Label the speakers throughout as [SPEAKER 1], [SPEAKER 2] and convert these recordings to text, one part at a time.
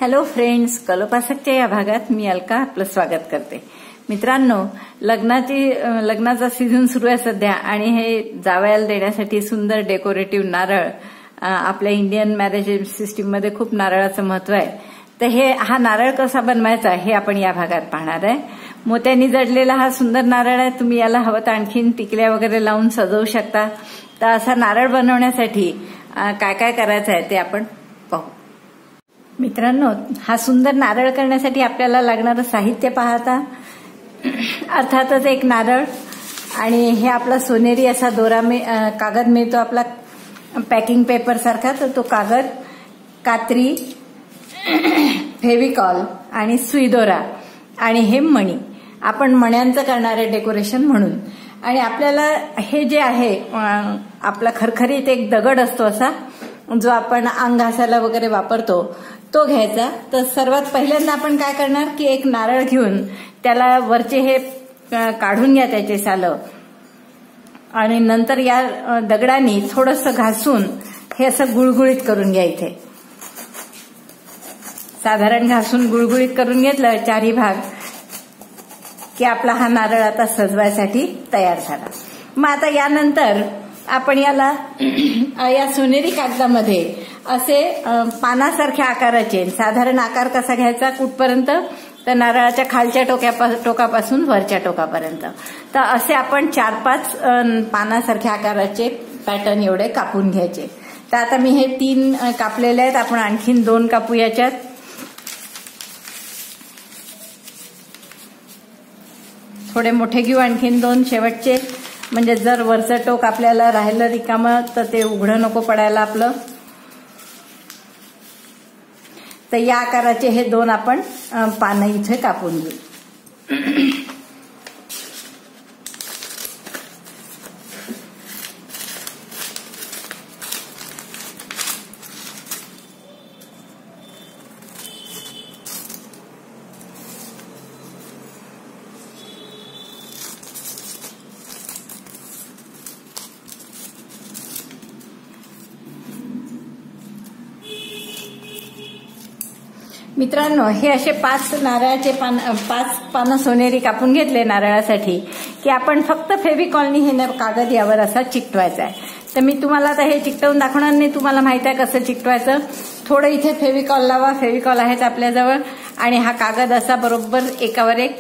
[SPEAKER 1] Hello friends, कलोपासकच्या या भागात मी अलका आपलं स्वागत करते. मित्रांनो, लग्नाचा सीझन सुरू आहे सध्या आणि हे जावयाला देण्यासाठी सुंदर डेकोरेटिव्ह नारळ आपल्या इंडियन मॅरेज सिस्टीम मध्ये खूप नारळाचं महत्व आहे. तर हा नारळ कसा बनवायचा हे आपण या भागात पाहणार आहे. मोत्यांनी जडलेला हा सुंदर नारळ आहे. तुम्ही याला हवं तर आणखीन टिकल्या वगैरे लावून सजवू शकता. तर असा नारळ बनवण्यासाठी काय काय करायचं आहे ते आपण पाहू. मित्रांनो, हा सुंदर नारळ करण्यासाठी आपल्याला लागणारं साहित्य पाहता. अर्थातच एक नारळ आणि हे आपला सोनेरी असा कागद मिळतो आपला पॅकिंग पेपर सारखा. तर तो कागद, कात्री, फेविकॉल आणि सुई दोरा आणि हे मणी. आपण मण्यांचं करणार आहे डेकोरेशन म्हणून. आणि आपल्याला हे जे आहे आपला खरखरीत एक दगड असतो असा, जो आपण अंग घासायला वगैरे वापरतो, तो घ्यायचा. तर सर्वात पहिल्यांदा आपण काय करणार की एक नारळ घेऊन त्याला वरचे हे काढून घ्या त्याचे सालं, आणि नंतर या दगडांनी थोडंसं घासून हे असं गुळगुळीत करून घ्या. इथे साधारण घासून गुळगुळीत करून घेतलं चारही भाग की आपला हा नारळ आता सजवायसाठी तयार झाला. मग आता यानंतर आपण याला या सोनेरी कागदामध्ये असे पानासारख्या आकाराचे, साधारण आकार कसा घ्यायचा कुठपर्यंत, तर नारळाच्या खालच्या टोकापासून वरच्या टोकापर्यंत. तर असे आपण 4-5 पानासारख्या आकाराचे पॅटर्न एवढे कापून घ्यायचे. तर आता मी हे 3 कापलेले आहेत. आपण आणखीन 2 कापू याच्यात. थोडे मोठे घेऊ आणखीन 2 शेवटचे, म्हणजे जर वरचं टोक आपल्याला राहिलं रिकामं तर ते उघडं नको पडायला आपलं. तर या आकाराचे हे 2 आपण पानं इथे कापून घेऊ. मित्रांनो, हे असे 5 नारळाचे 5 पानं सोनेरी कापून घेतले नारळासाठी की आपण फक्त फेविकॉलनी हे कागद यावर असा चिकटवायचा आहे. तर मी तुम्हाला आता हे चिकटवून दाखवणार नाही, तुम्हाला माहित आहे कसं चिकटवायचं. थोडं इथे फेविकॉल लावा, फेविकॉल आहेच आपल्याजवळ, आणि हा कागद असा बरोबर एकावर एक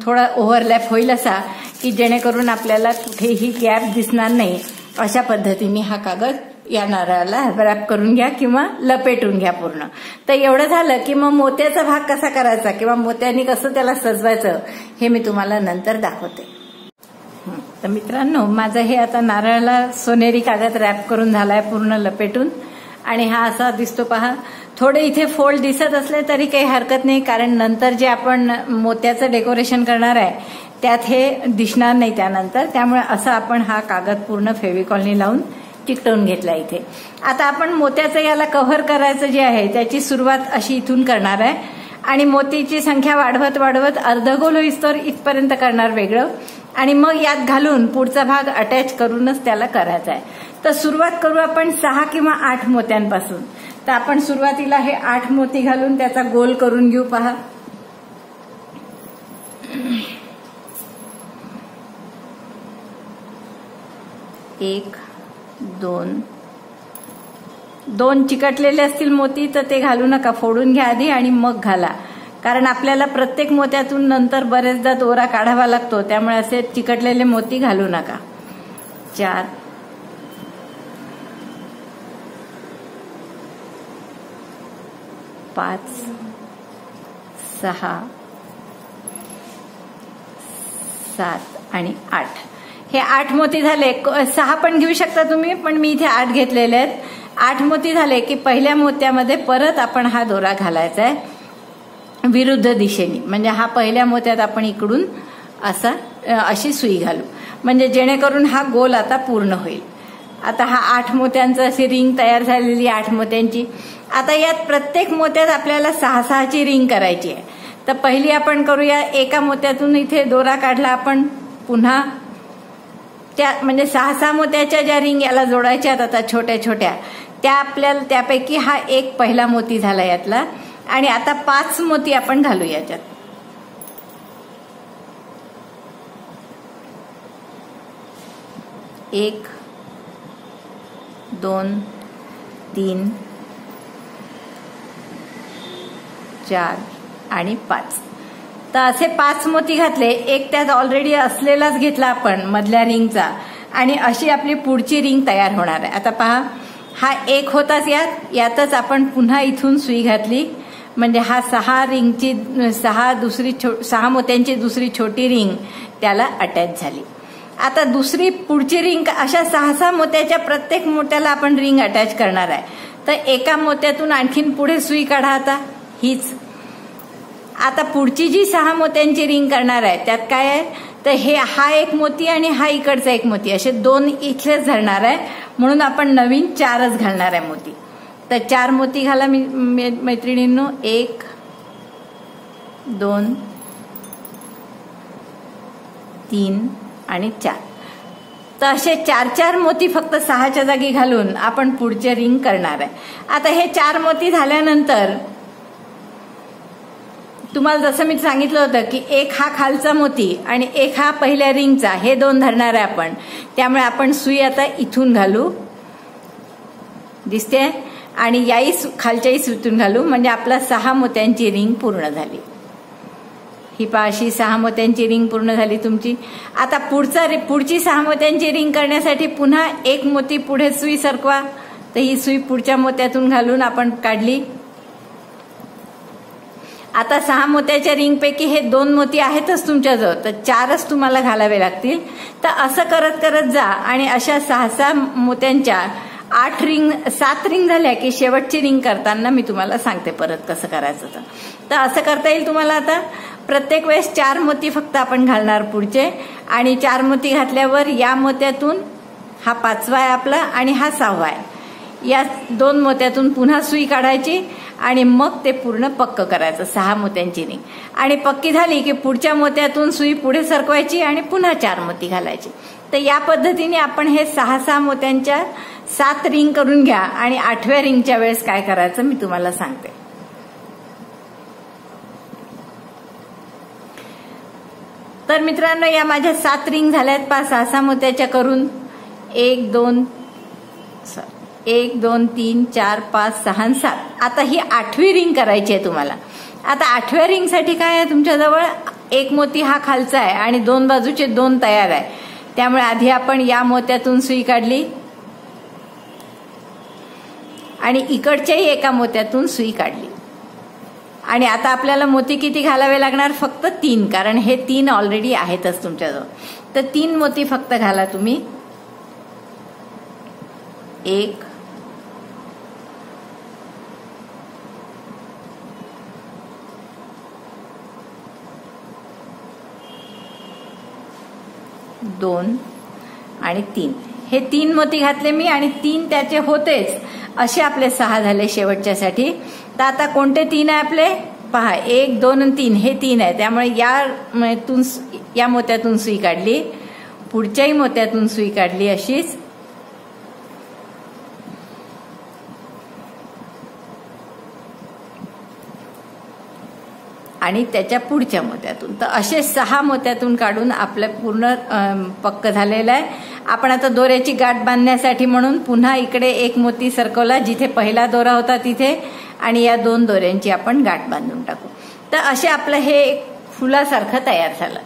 [SPEAKER 1] थोडा ओव्हरलॅप होईल असा, की जेणेकरून आपल्याला कुठेही गॅप दिसणार नाही. अशा पद्धतीने हा कागद या नारळाला रॅप करून घ्या किंवा लपेटून घ्या पूर्ण. तर एवढं झालं की मग मोत्याचा भाग कसा करायचा किंवा मोत्यांनी कसं त्याला सजवायचं हे मी तुम्हाला नंतर दाखवते. तर मित्रांनो, माझं हे आता नारळाला सोनेरी कागद रॅप करून झालाय पूर्ण लपेटून, आणि हा असा दिसतो पहा. थोडे इथे फोल्ड दिसत असले तरी काही हरकत नाही, कारण नंतर जे आपण मोत्याचं डेकोरेशन करणार आहे त्यात हे दिसणार नाही त्यानंतर. त्यामुळे असं आपण हा कागद पूर्ण फेविकॉलनी लावून चिकटवून घेतला इथे. आता आपण मोत्याचं याला कव्हर करायचं जे आहे त्याची सुरुवात अशी इथून करणार आहे, आणि मोतीची संख्या वाढवत वाढवत अर्धगोल होईस्तोवर इथपर्यंत करणार वेगळं, आणि मग यात घालून पुढचा भाग अटॅच करूनच त्याला करायचा आहे. तर सुरुवात करू आपण 6 किंवा 8 मोत्यांपासून. तर आपण सुरुवातीला हे 8 मोती घालून त्याचा गोल करून घेऊ. पहा, 1, 2 चिकटलेले असतील मोती तर ते घालू नका, फोडून घ्या आधी आणि मग घाला, कारण आपल्याला प्रत्येक मोत्यातून नंतर बरेचदा दोरा काढावा लागतो. त्यामुळे असे चिकटलेले मोती घालू नका. 4, 5, 6, 7 आणि 8. हे 8 मोती झाले. 6 पण घेऊ शकता तुम्ही, पण मी इथे 8 घेतलेले आहेत. 8 मोती झाले की पहिल्या मोत्यामध्ये परत आपण हा दोरा घालायचा आहे विरुद्ध दिशेने. म्हणजे हा पहिल्या मोत्यात आपण इकडून अशी सुई घालू, म्हणजे जेणेकरून हा गोल आता पूर्ण होईल. आता हा 8 मोत्यांचं अशी रिंग तयार झालेली 8 मोत्यांची. आता यात प्रत्येक मोत्यात आपल्याला 6-6ची रिंग करायची आहे. तर पहिली आपण करूया. एका मोत्यातून इथे दोरा काढला आपण, पुन्हा त्या म्हणजे 6-6 मोत्याच्या ज्या रिंग याला जोडायच्या आता छोट्या छोट्या, त्या आपल्याला त्यापैकी हा एक पहिला मोती झाला यातला, आणि आता 5 मोती आपण घालू याच्यात. 1 2 3 4 आणि 5. तर असे 5 मोती घातले. एक त्यात ऑलरेडी असलेलाच घेतला आपण मधल्या रिंगचा आणि अशी आपली पुढची रिंग तयार होणार आहे. आता पहा, हा एक होताच यातच आपण पुन्हा इथून सुई घातली म्हणजे हा 6 रिंगची 6 मोत्यांची दुसरी छोटी रिंग त्याला अटॅच झाली. आता दुसरी पुढची रिंग अशा 6 मोत्याच्या प्रत्येक मोत्याला आपण रिंग अटॅच करणार आहे. तर एका मोत्यातून आणखीन पुढे सुई काढा. आता हीच आता पुढची जी 6 मोत्यांची रिंग करणार आहे त्यात काय आहे तर हा एक मोती आणि हा इकडचा एक मोती असे 2 इथलेच धरणार आहे म्हणून आपण नवीन 4च घालणार आहे मोती. तर 4 मोती घाला मैत्रिणींनो. 1 2 3 आणि 4. तर असे 4 मोती फक्त 6च्या जागी घालून आपण पुढचे रिंग करणार आहे. आता हे 4 मोती झाल्यानंतर तुम्हाला जसं मी सांगितलं होतं की एक हा खालचा मोती आणि एक हा पहिल्या रिंगचा, हे 2 धरणार आहे आपण. त्यामुळे आपण सुई आता इथून घालू, दिसते, आणि याही खालच्याही सुईतून घालू म्हणजे आपला 6 मोत्यांची रिंग पूर्ण झाली. ही पहा, अशी 6 मोत्यांची रिंग पूर्ण झाली तुमची. आता पुढची 6 मोत्यांची रिंग करण्यासाठी पुन्हा एक मोती पुढे सुई सरकवा. तर ही सुई पुढच्या मोत्यातून घालून आपण काढली. आता 6 मोत्याच्या रिंगपैकी हे 2 मोती आहेतच तुमच्याजवळ, तर 4च तुम्हाला घालावे लागतील. तर असं करत करत जा आणि अशा 6 मोत्यांच्या 7 रिंग झाल्या की शेवटची रिंग करताना मी तुम्हाला सांगते परत कसं करायचं. तर असं करता येईल तुम्हाला. आता प्रत्येक वेळेस 4 मोती फक्त आपण घालणार पुढचे, आणि 4 मोती घातल्यावर या मोत्यातून हा 5वा आहे आपला आणि हा 6वा आहे. या 2 मोत्यातून पुन्हा सुई काढायची आणि मग ते पूर्ण पक्क करायचं 6 मोत्यांची रिंग. आणि पक्की झाली की पुढच्या मोत्यातून सुई पुढे सरकवायची आणि पुन्हा 4 मोती घालायची. तर या पद्धतीने आपण हे 6 मोत्यांच्या 7 रिंग करून घ्या आणि 8व्या रिंगच्या वेळेस काय करायचं मी तुम्हाला सांगते. तर मित्रांनो, या माझ्या 7 रिंग झाल्यात 6 मोत्याच्या करून. 1 2 3 4 5 6 7. आता ही 8वी रिंग करायची आहे तुम्हाला. आता 8व्या रिंग साठी काय आहे तुमच्याजवळ, एक मोती हा खालचा आहे आणि 2 बाजूचे 2 तयार आहे. त्यामुळे आधी आपण या मोत्यातून सुई काढली आणि इकडच्याही एका मोत्यातून सुई काढली. आणि आता आपल्याला मोती किती घालावे लागणार, फक्त 3, कारण हे 3 ऑलरेडी आहेतच तुमच्याजवळ. तर 3 मोती फक्त घाला तुम्ही. 1 2 आणि 3. हे 3 मोती घातले मी आणि 3 त्याचे होतेच, असे आपले 6 झाले शेवटच्यासाठी. तर आता कोणते 3 आहे आपले पहा, 1 2 आणि 3 हे 3 आहे. त्यामुळे या मोत्यातून सुई काढली, पुढच्याही मोत्यातून सुई काढली अशीच, आणि त्याच्या पुढच्या मोत्यातून. तर असे 6 मोत्यातून काढून आपलं पूर्ण पक्क झालेलं आहे. आपण आता दोऱ्याची गाठ बांधण्यासाठी म्हणून पुन्हा इकडे एक मोती सरकवला जिथे पहिला दोरा होता तिथे, आणि या 2 दोऱ्यांची आपण गाठ बांधून टाकू. तर असे आपलं हे एक फुलासारखं तयार झालं.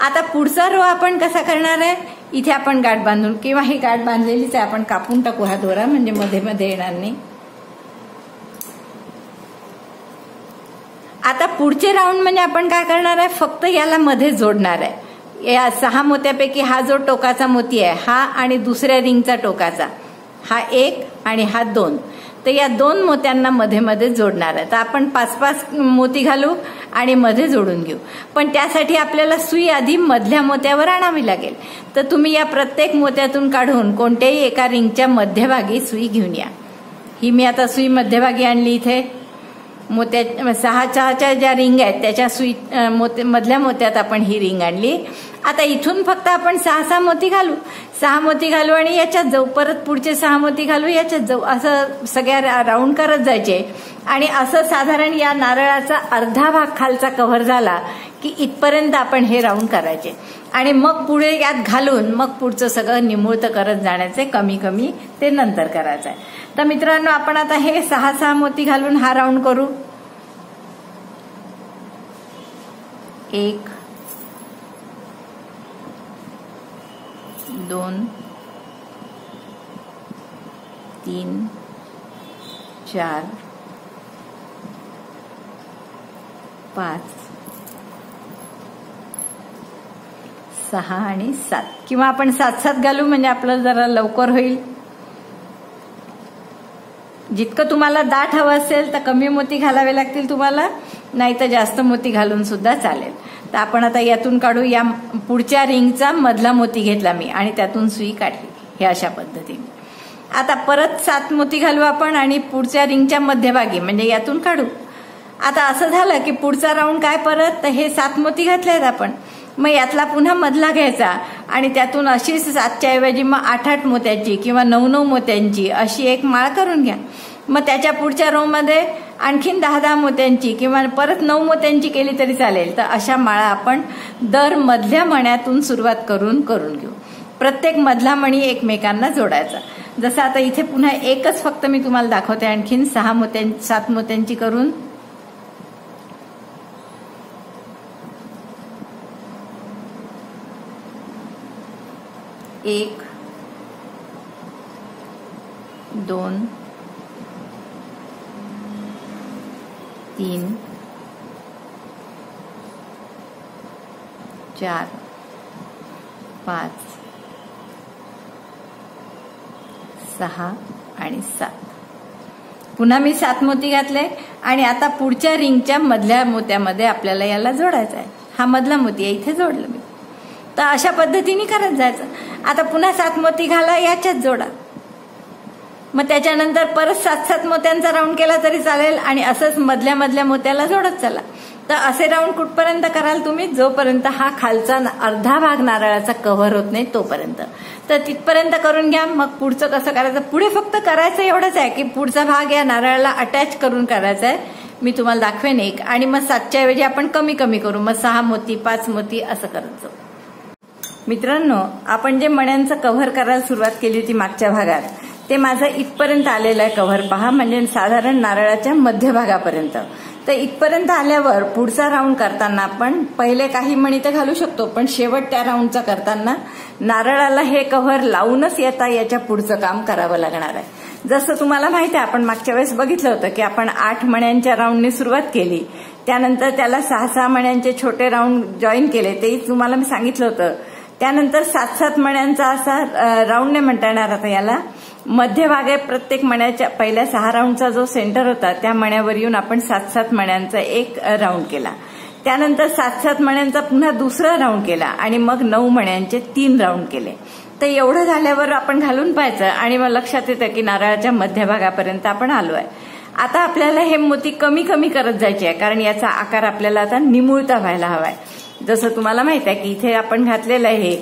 [SPEAKER 1] आता पुढचा रो आपण कसा करणार आहे, इथे आपण गाठ बांधून, किंवा ही गाठ बांधलेलीच आहे, आपण कापून टाकू हा दोरा म्हणजे मध्ये मध्ये येणार नाही. आता पुढचे राऊंड म्हणजे आपण काय करणार आहे, फक्त याला मध्ये जोडणार आहे. या 6 मोत्यापैकी हा जो टोकाचा मोती आहे हा आणि दुसऱ्या रिंगचा टोकाचा हा 1 आणि हा 2. तर या 2 मोत्यांना मध्ये मध्ये जोडणार आहे. तर आपण 5-5 मोती घालू आणि मध्ये जोडून घेऊ. पण त्यासाठी आपल्याला सुई आधी मधल्या मोत्यावर आणावी लागेल. तर तुम्ही या प्रत्येक मोत्यातून काढून कोणत्याही एका रिंगच्या मध्यभागी सुई घेऊन या. ही मी आता सुई मध्यभागी आणली इथे. सहाच्या ज्या रिंग आहेत त्याच्या सुई मधल्या मोत्यात आपण ही रिंग आणली. आता इथून फक्त आपण 6 मोती घालू. 6 मोती घालू आणि याच्यात जाऊ, परत पुढचे 6 मोती घालू, याच्यात जाऊ, असं सगळ्या राऊंड करत जायचे. आणि असं साधारण या नारळाचा अर्धा भाग खालचा कव्हर झाला की इथपर्यंत आपण हे राऊंड करायचे. आणि मग पुढे यात घालून मग पुढचं सगळं निमुळतं करत जाण्याचे, कमी कमी ते नंतर करायचं आहे. तर मित्रांनो, आपण आता हे 6 मोती घालून हा राऊंड करू. 1 2 3 4 5 6 आणि 7, किंवा आपण 7 घालू म्हणजे आपलं जरा लवकर होईल. जितकं तुम्हाला दाट हवं असेल तर कमी मोती घालावे लागतील तुम्हाला, नाही तर जास्त मोती घालून सुद्धा चालेल. तर आपण आता यातून काढू. या पुढच्या रिंगचा मधला मोती घेतला मी आणि त्यातून सुई काढली, हे अशा पद्धतीने. आता परत 7 मोती घालू आपण आणि पुढच्या रिंगच्या मध्यभागी म्हणजे यातून काढू. आता असं झालं की पुढचा राऊंड काय, परत हे 7 मोती घातले आहेत आपण, मग यातला पुन्हा मधला घ्यायचा आणि त्यातून अशीच 7च्या ऐवजी मग 8 मोत्याची किंवा 9 मोत्यांची अशी एक माळ करून घ्या. मग त्याच्या पुढच्या रो मध्ये आणखीन 10 मोत्यांची किंवा परत 9 मोत्यांची केली तरी चालेल. तर अशा माळा आपण दर मधल्या मण्यातून सुरुवात करून घेऊ. प्रत्येक मधला मणी एकमेकांना जोडायचा. जसं आता इथे पुन्हा एकच फक्त मी तुम्हाला दाखवते, आणखीन 7 मोत्यांची करून. 1 2 3 4 5 6 आणि 7. पुन्हा मी 7 मोती घातले आणि आता पुढच्या रिंगच्या मधल्या मोत्यामध्ये आपल्याला याला जोडायचं आहे. हा मधला मोती आहे, इथे जोडलं मी. तर अशा पद्धतीने करत जायचं. आता पुन्हा 7 मोती घाला, याच्यात जोडा. मग त्याच्यानंतर परत 7 मोत्यांचा राऊंड केला तरी चालेल आणि असंच मधल्या मोत्याला जोडत चला. तर असे राऊंड कुठपर्यंत कराल तुम्ही, जोपर्यंत हा खालचा अर्धा भाग नारळाचा कव्हर होत नाही तोपर्यंत. तर तिथपर्यंत करून घ्या. मग पुढचं कसं करायचं, पुढे फक्त करायचं एवढंच आहे की पुढचा भाग या नारळाला अटॅच करून करायचा आहे. मी तुम्हाला दाखवेन एक, आणि मग 7च्या ऐवजी आपण कमी करू. मग 6 मोती 5 मोती असं करत जाऊ. मित्रांनो, आपण जे मण्यांचं कव्हर करायला सुरुवात केली होती मागच्या भागात, ते माझं इथपर्यंत आलेलं आहे कव्हर पहा, म्हणजे साधारण नारळाच्या मध्यभागापर्यंत. तर इथपर्यंत आल्यावर पुढचा राऊंड करताना आपण पहिले काही मणी तर घालू शकतो, पण शेवट त्या राऊंडचा करताना नारळाला हे कव्हर लावूनच याच्या पुढचं काम करावं लागणार आहे. जसं तुम्हाला माहिती आहे, आपण मागच्या वेळेस बघितलं होतं की आपण 8 मण्यांच्या राऊंडने सुरुवात केली, त्यानंतर त्याला 6 मण्यांचे छोटे राऊंड जॉईन केले, तेही तुम्हाला मी सांगितलं होतं. त्यानंतर 7 मण्यांचा असा राऊंड नाही म्हणता येणार आता याला, मध्यभागे प्रत्येक मण्याच्या पहिल्या 6 राऊंडचा जो सेंटर होता त्या मण्यावर येऊन आपण 7 मण्यांचा एक राऊंड केला. त्यानंतर 7 मण्यांचा पुन्हा दुसरा राऊंड केला आणि मग 9 मण्यांचे 3 राऊंड केले. तर एवढं झाल्यावर आपण घालून पाहायचं आणि मग लक्षात येतं की नारळाच्या मध्यभागापर्यंत आपण आलो आहे. आता आपल्याला हे मोती कमी करत जायचे आहे, कारण याचा आकार आपल्याला आता निमुळता व्हायला हवाय. जसं तुम्हाला माहित आहे की इथे आपण घातलेलं आहे,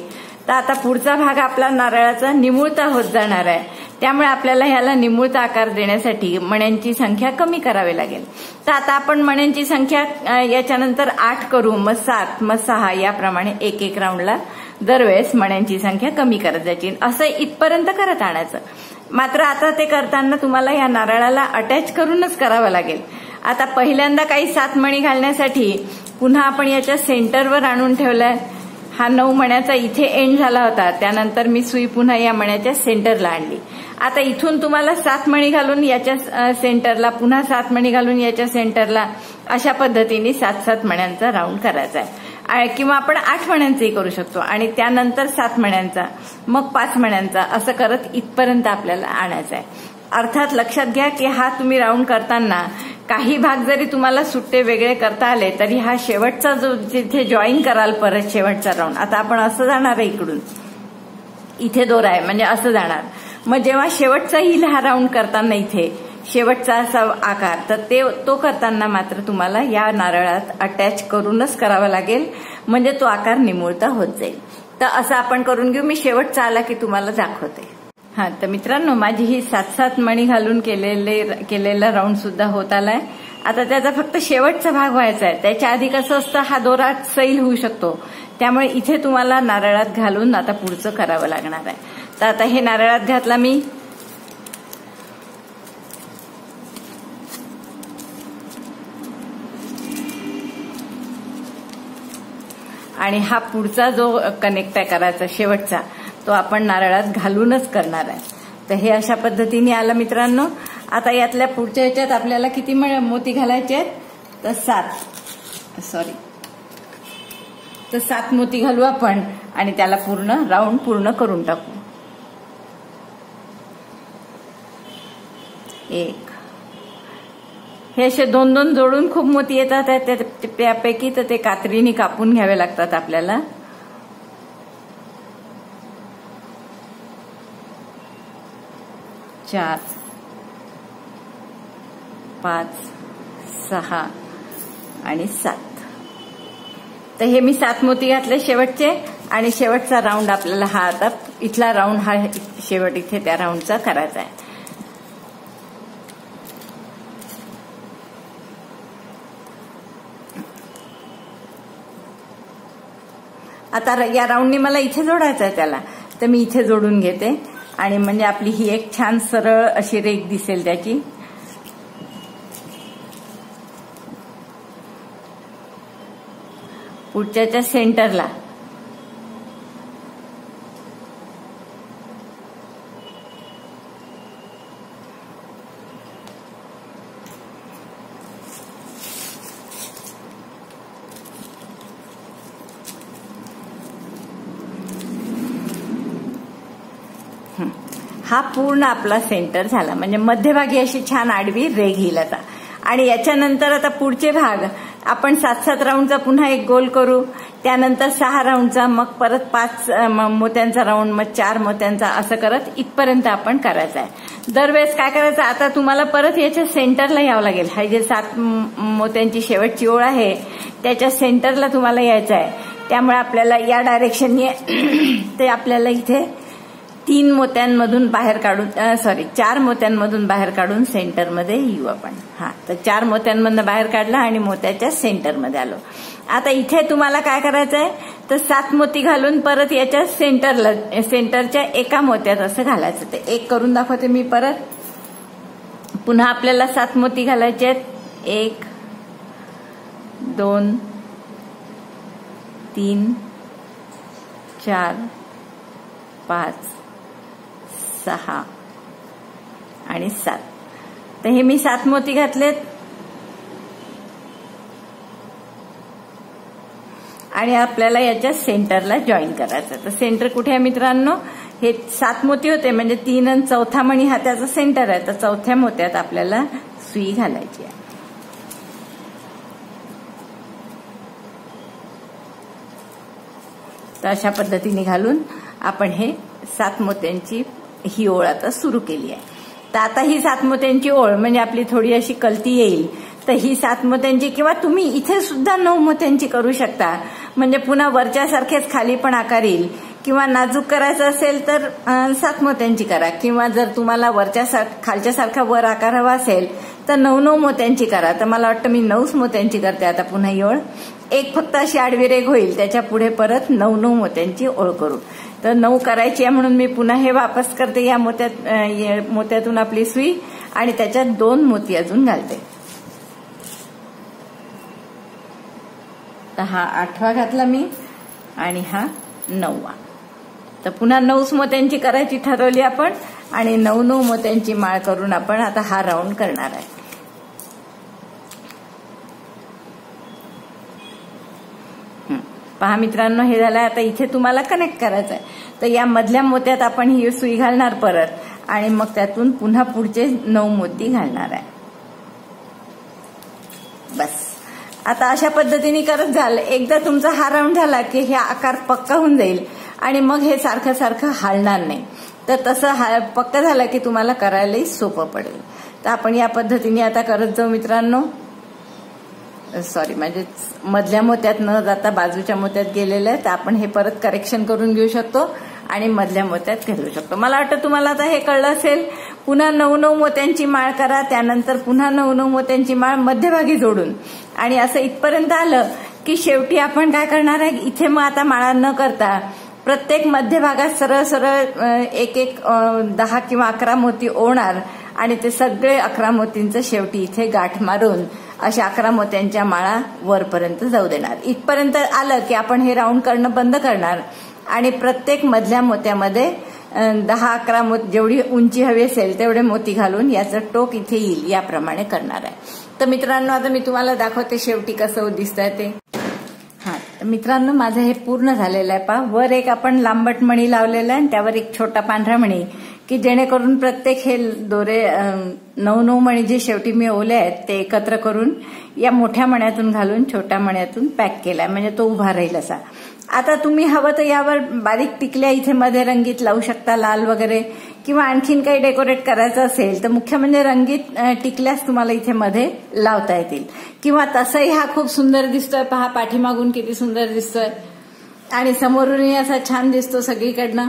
[SPEAKER 1] तर आता पुढचा भाग आपला नारळाचा निमुळता होत जाणार आहे. त्यामुळे आपल्याला ह्याला निमुळता आकार देण्यासाठी मण्यांची संख्या कमी करावी लागेल. तर आता आपण मण्यांची संख्या याच्यानंतर 8 करू, मग 7, मग 6 याप्रमाणे एक राऊंडला दरवेळेस मण्यांची संख्या कमी करत जायची. असं इथपर्यंत करत आणायचं. मात्र आता ते करताना तुम्हाला या नारळाला अटॅच करूनच करावं लागेल. आता पहिल्यांदा काही 7 मणी घालण्यासाठी पुन्हा आपण याच्या सेंटरवर आणून ठेवलाय. हा 9 मण्याचा इथे एंड झाला होता, त्यानंतर मी सुई पुन्हा या मण्याच्या सेंटरला आणली. आता इथून तुम्हाला 7 मणी घालून याच्या सेंटरला, पुन्हा 7 मणी घालून याच्या सेंटरला, अशा पद्धतीने 7 मण्यांचा राऊंड करायचा आहे. किंवा आपण 8 मण्यांचाही करू शकतो आणि त्यानंतर 7 मण्यांचा, मग 5 मण्यांचा, असं करत इथपर्यंत आपल्याला आणायचं आहे. अर्थात लक्षात घ्या की हा तुम्ही राऊंड करताना काही भाग जरी तुम्हाला सुट्टे वेगळे करता आले तरी हा शेवटचा जो जिथे जॉईन कराल परत शेवटचा राऊंड, आता आपण असं जाणार आहे, इकडून इथे दोरा आहे म्हणजे असं जाणार. मग जेव्हा शेवटचा येईल हा राऊंड करताना इथे, शेवटचा असा आकार, तर तो करताना मात्र तुम्हाला या नारळात अटॅच करूनच करावा लागेल, म्हणजे तो आकार निमुळता होत जाईल. तर असं आपण करून घेऊ. मी शेवटचा आला की तुम्हाला दाखवते. हा, तर मित्रांनो, माझी ही 7-7 मणी घालून केलेला राऊंड सुद्धा होत आलाय. आता त्याचा फक्त शेवटचा भाग व्हायचा आहे. त्याच्या आधी कसं असतं, हा दोरा सैल होऊ शकतो, त्यामुळे इथे तुम्हाला नारळात घालून आता पुढचं करावं लागणार आहे. तर आता हे नारळात घातला मी. आणि हा पुढचा जो कनेक्ट आहे करायचा शेवटचा, तो आपण नारळात घालूनच करणार आहे. तर हे अशा पद्धतीने आलं मित्रांनो. आता यातल्या पुढच्या ह्याच्यात आपल्याला किती मोती घालायचे आहेत, तर 7 मोती घालू आपण आणि त्याला पूर्ण राऊंड पूर्ण करून टाकू. 1, हे असे 2-2 जोडून खूप मोती येतात त्यापैकी, तर ते कात्रीने कापून घ्यावे लागतात आपल्याला. 4, 5, 6 आणि 7. तर हे मी 7 मोती घातले शेवटचे, आणि शेवटचा राऊंड आपल्याला हा आता इथला राऊंड हा शेवट इथे त्या राऊंडचा करायचा आहे. आता या राऊंडनी मला इथे जोडायचं आहे त्याला, तर मी इथे जोडून घेते आणि म्हणजे आपली ही एक छान सरळ अशी रेघ दिसेल त्याची. पुढच्याच्या सेंटरला हा पूर्ण आपला सेंटर झाला, म्हणजे मध्यभागी अशी छान आडवी रेघ येईल आता. आणि याच्यानंतर आता पुढचे भाग आपण 7-7 राऊंडचा पुन्हा एक गोल करू, त्यानंतर 6 राऊंडचा, मग परत 5 मोत्यांचा राऊंड, मग 4 मोत्यांचा, असं करत इथपर्यंत आपण करायचं आहे. दरवेळेस काय करायचं, आता तुम्हाला परत याच्या सेंटरला यावं लागेल. हा जे 7 मोत्यांची शेवटची ओळ आहे त्याच्या सेंटरला तुम्हाला यायचं आहे. त्यामुळे आपल्याला या डायरेक्शनने ते आपल्याला इथे 4 मोत्यांमधून बाहेर काढून सेंटरमध्ये येऊ आपण. हा, तर 4 मोत्यांमधून बाहेर काढला आणि मोत्याच्या सेंटरमध्ये आलो. आता इथे तुम्हाला काय करायचं आहे, तर 7 मोती घालून परत याच्या सेंटरच्या एका मोत्यात असं घालायचं. ते एक करून दाखवते मी परत. पुन्हा आपल्याला 7 मोती घालायचे आहेत. 1, 2, 3, 4, 5, 6 आणि 7. तर हे मी 7 मोती घातलेत आणि आपल्याला याच्या सेंटरला जॉईन करायचं. तर सेंटर कुठे आहे मित्रांनो, हे 7 मोती होते म्हणजे 3 आणि 4था मणी हा त्याचा सेंटर आहे. तर 4थ्या मोत्यात आपल्याला सुई घालायची आहे. तर अशा पद्धतीने घालून आपण हे 7 मोत्यांची ही ओळ आता सुरू केली आहे. तर आता ही 7 मोत्यांची ओळ म्हणजे आपली थोडी अशी कलती येईल. तर ही 7 मोत्यांची, किंवा तुम्ही इथे सुद्धा 9 मोत्यांची करू शकता, म्हणजे पुन्हा वरच्यासारखेच खाली पण आकार येईल. किंवा नाजूक करायचं असेल तर 7 मोत्यांची करा, किंवा जर तुम्हाला खालच्यासारखा वर आकार हवा असेल तर 9 मोत्यांची करा. तर मला वाटतं मी 9 मोत्यांची करते आता पुन्हा ही ओळ. एक फक्त अशी आडवी रेघ होईल, त्याच्या पुढे परत 9 मोत्यांची ओळ करू. तर 9 करायची आहे म्हणून मी पुन्हा हे वापस करते या मोत्यातून आपली सुई, आणि त्याच्यात 2 मोती अजून घालते. तर हा 8वा घातला मी आणि हा 9वा. तर पुन्हा 9 मोत्यांची करायची ठरवली आपण, आणि 9 मोत्यांची माळ करून आपण आता हा राऊंड करणार आहे. पहा मित्रांनो, हे झालं. आता इथे तुम्हाला कनेक्ट करायचं आहे. तर या मधल्या मोत्यात आपण ही सुई घालणार परत, आणि मग त्यातून पुन्हा पुढचे 9 मोती घालणार आहे. बस, आता अशा पद्धतीने करत झालं. एकदा तुमचा हा राऊंड झाला की हे आकार पक्का होऊन जाईल, आणि मग हे सारखं सारखं हालणार नाही. तर तसं पक्का झालं की तुम्हाला करायलाही सोपं पडेल. तर आपण या पद्धतीने आता करत जाऊ मित्रांनो. सॉरी, म्हणजे मधल्या मोत्यात न जाता बाजूच्या मोत्यात गेलेलं आहे, तर आपण हे परत करेक्शन करून घेऊ शकतो आणि मधल्या मोत्यात घालू शकतो. मला वाटतं तुम्हाला आता हे कळलं असेल. पुन्हा 9 मोत्यांची माळ करा, त्यानंतर पुन्हा 9 मोत्यांची माळ मध्यभागी जोडून, आणि असं इथपर्यंत आलं की शेवटी आपण काय करणार आहे, इथे मग आता माळा न करता प्रत्येक मध्यभागात सरळ सरळ एक 10 किंवा 11 मोती ओढणार आणि ते सगळे 11 मोतींचं शेवटी इथे गाठ मारून अशा 11 मोत्यांच्या माळा वरपर्यंत जाऊ देणार. इथपर्यंत आलं की आपण हे राऊंड करणं बंद करणार आणि प्रत्येक मधल्या मोत्यामध्ये 10-11 मोती, जेवढी उंची हवी असेल तेवढे मोती घालून याचं टोक इथे येईल याप्रमाणे करणार आहे. तर मित्रांनो, आता मी तुम्हाला दाखवते शेवटी कसं दिसतंय ते. तर मित्रांनो, माझं हे पूर्ण झालेलं आहे. पहा, वर एक आपण लांबट मणी लावलेला आहे आणि त्यावर एक छोटा पांढरा मणी, की जेणेकरून प्रत्येक हे दोरे 9 मणी जे शेवटी मी ओले आहेत ते एकत्र करून या मोठ्या मण्यातून घालून छोट्या मण्यातून पॅक केलाय, म्हणजे तो उभा राहील असा. आता तुम्ही हवं तर यावर बारीक टिकल्या इथे मध्ये रंगीत लावू शकता, लाल वगैरे, किंवा आणखीन काही डेकोरेट करायचं असेल तर मुख्य म्हणजे रंगीत टिकल्यास तुम्हाला इथे मध्ये लावता येतील. किंवा तसंही हा खूप सुंदर दिसतोय. पहा, पाठीमागून किती सुंदर दिसतोय आणि समोरूनही असा छान दिसतो सगळीकडनं.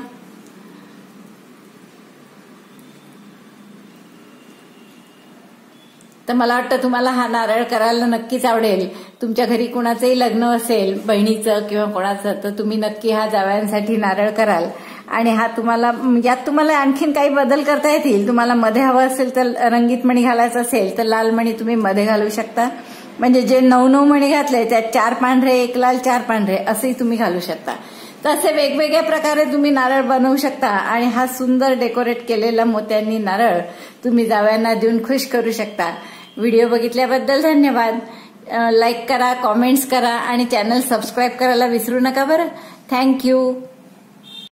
[SPEAKER 1] तर मला वाटतं तुम्हाला हा नारळ करायला नक्कीच आवडेल. तुमच्या घरी कुणाचंही लग्न असेल, बहिणीचं किंवा कोणाचं, तर तुम्ही नक्की हा जावयांसाठी नारळ कराल. आणि हा यात तुम्हाला आणखीन काही बदल करता येतील. तुम्हाला मध्ये हवं असेल तर रंगीत मणी घालायचं असेल तर लाल मणी तुम्ही मध्ये घालू शकता. म्हणजे जे 9 मणी घातले त्यात 4 पांढरे, 1 लाल, 4 पांढरे असेही तुम्ही घालू शकता. तर असे वेगवेगळ्या प्रकारे तुम्ही नारळ बनवू शकता आणि हा सुंदर डेकोरेट केलेला मोत्यांनी नारळ तुम्ही जावयांना देऊन खुश करू शकता. व्हिडिओ बघितल्याबद्दल धन्यवाद. लाईक करा, कॉमेंट्स करा आणि चॅनल सबस्क्राईब करायला विसरू नका बरं. थँक्यू.